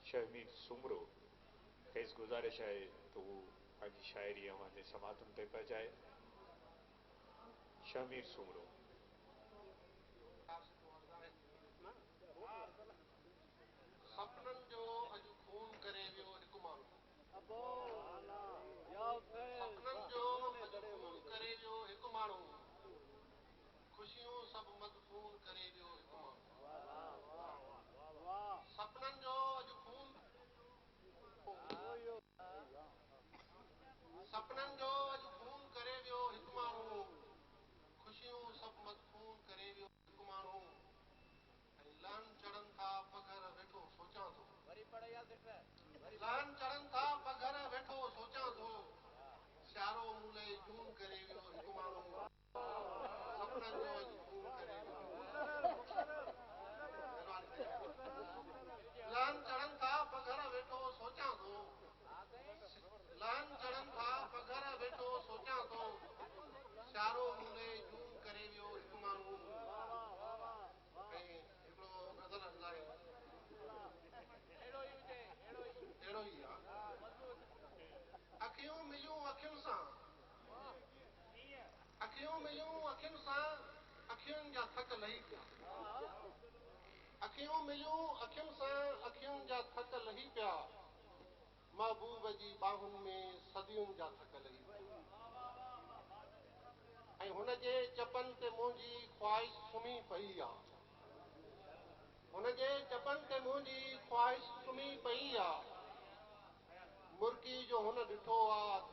शहमीर सुमरो खेस गुज़ारिश है तो वो पंहिंजी शायरी अवां जे समातुनि ते पहुचाए। शहमीर सुमरो। सपननि जो अॼु खून करे वियो हिकु माण्हू। सपननि जो अॼु खून करे वियो हिकु माण्हू। ख़ुशियूं सभु मदफून करे वियो हिकु माण्हू। सपननि जो अॼु खून सपननि जो अॼु खून करे वियो हिकु माण्हू। ख़ुशियूं सभु मदफून करे वियो हिकु माण्हू। लहन चढ़नि था पघर वेठो सोचां थो। लहन चढ़नि था पघर वेठो सोचां थो। सियारो मूले जून करे वियो हिकु माण्हू। सपननि जो अॼु खून करे वियो। लहन चढ़नि था पघर वेठो सोचां थो। लहन चढ़नि था पघर वेठो सोचां थो। सियारो मूले जून करे वियो हिकु माण्हू। अहिड़ो ई आहे। अखियूं मिलियूं अखियुनि सां। अखियूं मिलियूं अखियुनि सां। अखियुनि जा थक लही पिया। अखियूं मिलियूं अखियुनि सां। अखियुनि जा थक लही पिया। महबूब जी बाहुनि में सदियुनि जा थक लही पिया। ऐं हुनजे चपनि ते मुंहिंजी ख़्वाहिश सुम्ही पई आहे। हुनजे चपनि ते मुंहिंजी ख़्वाहिश सुम्ही पई आहे। मुर्गी जो हुन ॾिठो आहे